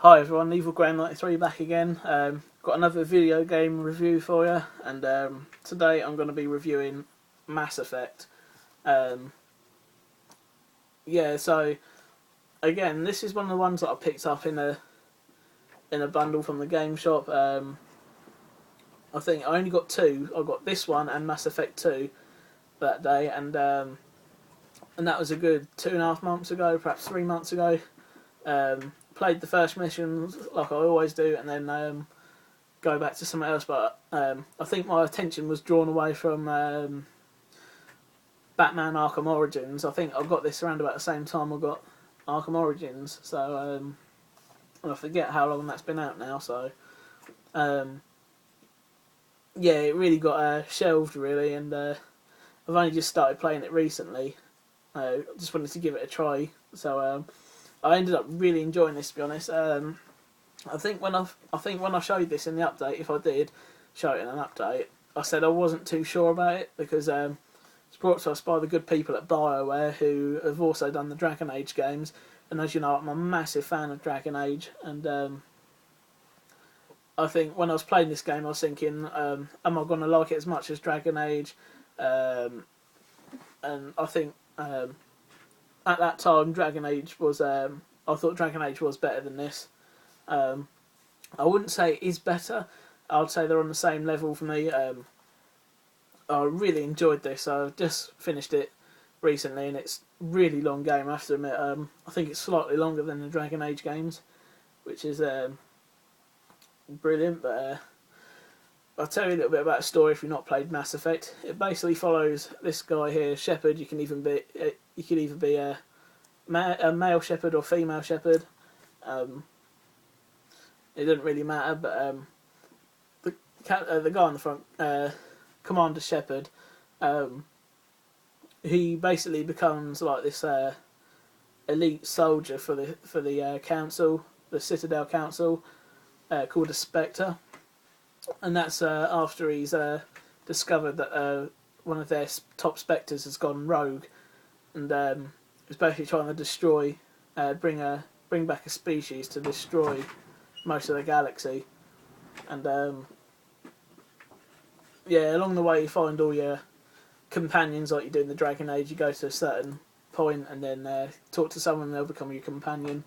Hi everyone, EvilGraham93 back again. Got another video game review for you, and today I'm going to be reviewing Mass Effect. So again, this is one of the ones that I picked up in a bundle from the game shop. I think I only got two. I got this one and Mass Effect 2 that day, and that was a good 2.5 months ago, perhaps 3 months ago. Played the first missions like I always do, and then go back to something else. But I think my attention was drawn away from Batman Arkham Origins. I think I got this around about the same time I got Arkham Origins. So I forget how long that's been out now. So it really got shelved really, and I've only just started playing it recently. I just wanted to give it a try. So I ended up really enjoying this, to be honest. I think when I showed this in the update, if I did show it in an update, I said I wasn't too sure about it because it's brought to us by the good people at BioWare, who have also done the Dragon Age games. And as you know, I'm a massive fan of Dragon Age, and I think when I was playing this game, I was thinking, am I going to like it as much as Dragon Age? And I think at that time, Dragon Age was. I thought Dragon Age was better than this. I wouldn't say it is better. I'd say they're on the same level for me. I really enjoyed this. I've just finished it recently, and it's a really long game. I have to admit. I think it's slightly longer than the Dragon Age games, which is brilliant. But I'll tell you a little bit about the story if you've not played Mass Effect. It basically follows this guy here, Shepard. You can either be a male Shepard or female Shepard. It doesn't really matter, but the guy on the front, Commander Shepard, he basically becomes like this elite soldier for the council, the Citadel Council, called a Spectre. And that's after he's discovered that one of their top Spectres has gone rogue, and is basically trying to destroy, bring back a species to destroy most of the galaxy. And along the way you find all your companions like you do in the Dragon Age. You go to a certain point and then talk to someone, and they'll become your companion.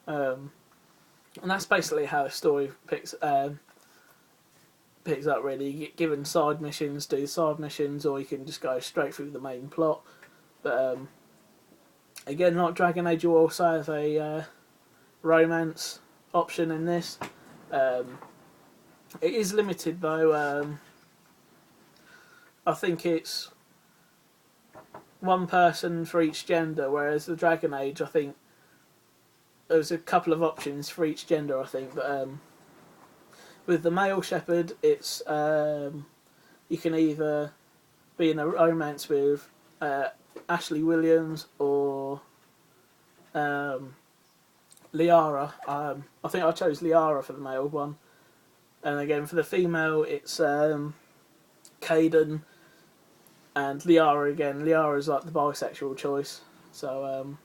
And that's basically how the story picks up really. You get given side missions, do side missions, or you can just go straight through the main plot. But again, like Dragon Age, you also have a romance option in this. It is limited though. I think it's one person for each gender, whereas the Dragon Age, I think there's a couple of options for each gender, I think. But with the male Shepard, it's you can either be in a romance with Ashley Williams or Liara. I think I chose Liara for the male one, and again for the female, it's Caden and Liara again. Liara is like the bisexual choice. So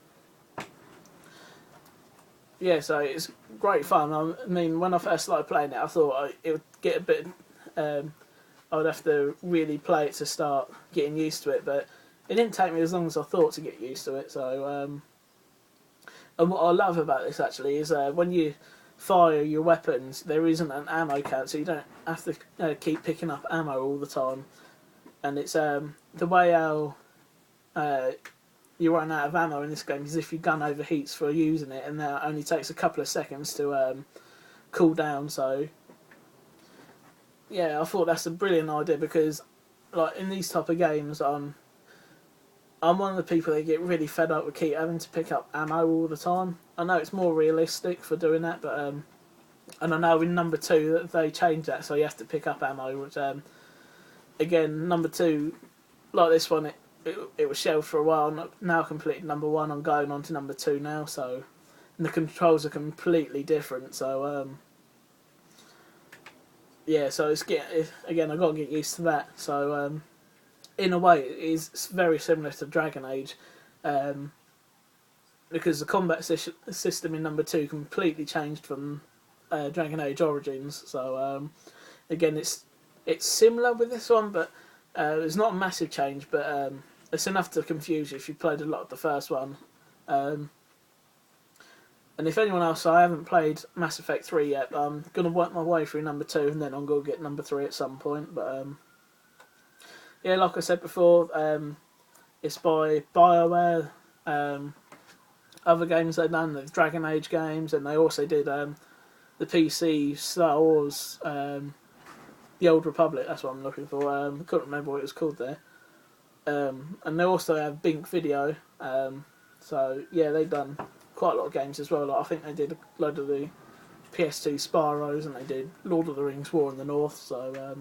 so it's great fun. I mean, when I first started playing it, I thought it would get a bit. I would have to really play it to start getting used to it, but it didn't take me as long as I thought to get used to it. So, and what I love about this actually is when you fire your weapons, there isn't an ammo count, so you don't have to keep picking up ammo all the time. And it's the way how you run out of ammo in this game is if your gun overheats for using it, and that only takes a couple of seconds to cool down. So I thought that's a brilliant idea, because like in these type of games, I'm one of the people that get really fed up with keep having to pick up ammo all the time. I know it's more realistic for doing that, but and I know in number 2 that they changed that, so you have to pick up ammo. Which again, number 2, like this one, it was shelved for a while. Now I completed number 1. I'm going on to number 2 now. So, and the controls are completely different. So so again, I got to get used to that. So in a way, it is very similar to Dragon Age. because the combat system in number 2 completely changed from Dragon Age Origins. So again, it's similar with this one, but it's not a massive change, but it's enough to confuse you if you played a lot of the first one. And if anyone else, I haven't played Mass Effect 3 yet, but I'm going to work my way through number 2, and then I'm going to get number 3 at some point. But yeah, like I said before, it's by BioWare. Other games they've done, the Dragon Age games, and they also did the PC Star Wars, the Old Republic. That's what I'm looking for. I couldn't remember what it was called there. And they also have Bink Video. So yeah, they've done quite a lot of games as well. Like, I think they did a load of the PS2 Spyros, and they did Lord of the Rings War in the North. So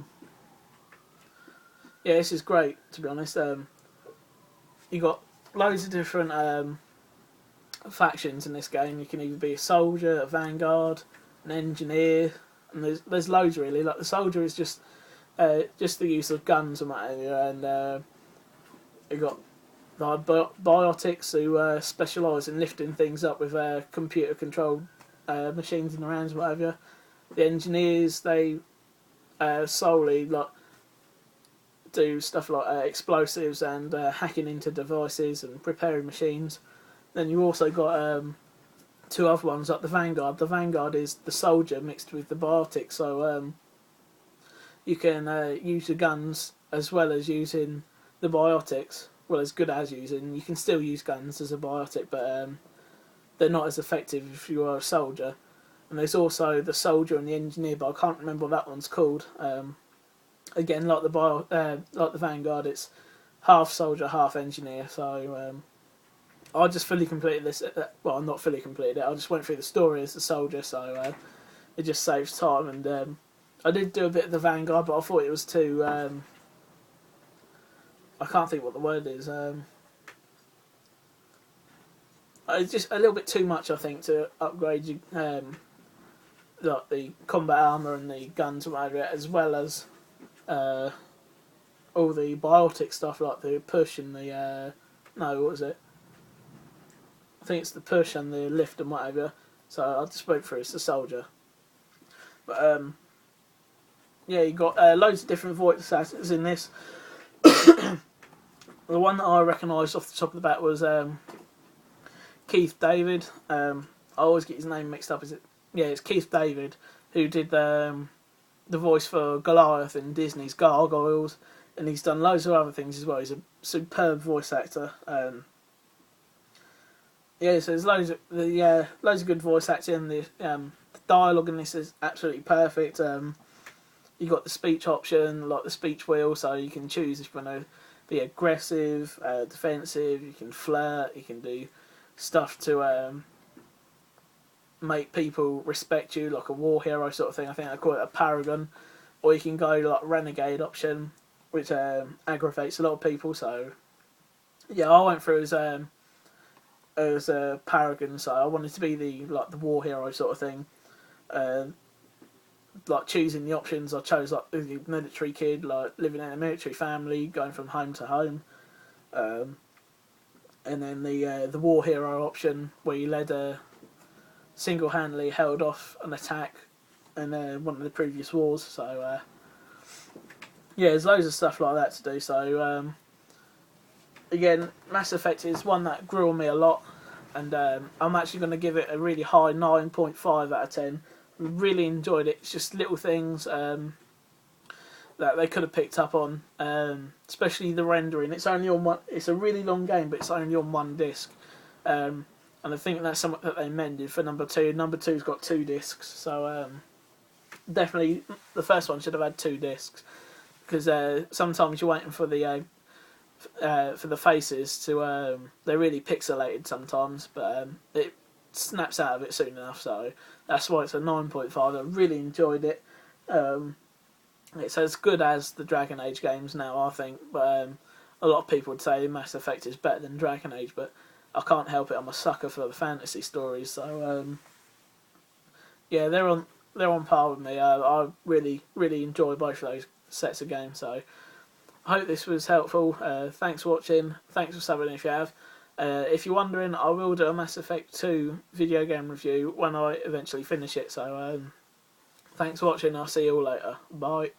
yeah, this is great, to be honest. You got loads of different factions in this game. You can either be a soldier, a vanguard, an engineer, and there's loads really. Like the soldier is just the use of guns and what have you, and you got the biotics who specialise in lifting things up with computer controlled machines in the rounds and what have you. The engineers, they solely like do stuff like explosives and hacking into devices and repairing machines. Then you also got 2 other ones, like the Vanguard. The Vanguard is the soldier mixed with the biotic, so you can use the guns as well as using the biotics. Well, as good as using. You can still use guns as a biotic, but they're not as effective if you are a soldier. And there's also the soldier and the engineer, but I can't remember what that one's called. Again, like the Vanguard, it's half soldier, half engineer. So I just fully completed this. Well, not fully completed it. I just went through the story as a soldier, so it just saves time. And I did do a bit of the Vanguard, but I thought it was too. I can't think what the word is. It's just a little bit too much, I think, to upgrade like the combat armor and the guns and whatever, as well as all the biotic stuff like the push and the no, what was it? I think it's the push and the lift and whatever. So I just went through. It's the soldier, but yeah, you got loads of different voice actors in this. The one that I recognised off the top of the bat was Keith David. I always get his name mixed up. Is it? Yeah, it's Keith David, who did the voice for Goliath in Disney's Gargoyles, and he's done loads of other things as well. He's a superb voice actor. Yeah, so there's loads of good voice acting. The dialogue in this is absolutely perfect. You got the speech option, like the speech wheel, so you can choose if you want to be aggressive, defensive. You can flirt. You can do stuff to make people respect you, like a war hero sort of thing. I think I call it a paragon. Or you can go like renegade option, which aggravates a lot of people. So yeah, I went through as a paragon, so I wanted to be the war hero sort of thing. Like choosing the options, I chose like the military kid, like living in a military family, going from home to home, and then the war hero option where you led single-handedly held off an attack in one of the previous wars. So yeah, there's loads of stuff like that to do. So again, Mass Effect is one that grew on me a lot, and I'm actually going to give it a really high 9.5 out of 10. Really enjoyed it. It's just little things that they could have picked up on, especially the rendering. It's only on one. It's a really long game, but it's only on one disc, and I think that's something that they mended for number 2. Number 2's got 2 discs, so definitely the first one should have had 2 discs, because sometimes you're waiting for the faces to they're really pixelated sometimes, but it snaps out of it soon enough, so that's why it's a 9.5. I really enjoyed it. It's as good as the Dragon Age games now, I think, but a lot of people would say Mass Effect is better than Dragon Age, but I can't help it. I'm a sucker for the fantasy stories, so yeah, they're on par with me. I really enjoy both of those sets of games, so I hope this was helpful. Thanks for watching. Thanks for subbing if you have. If you're wondering, I will do a Mass Effect 2 video game review when I eventually finish it. So thanks for watching. I'll see you all later. Bye.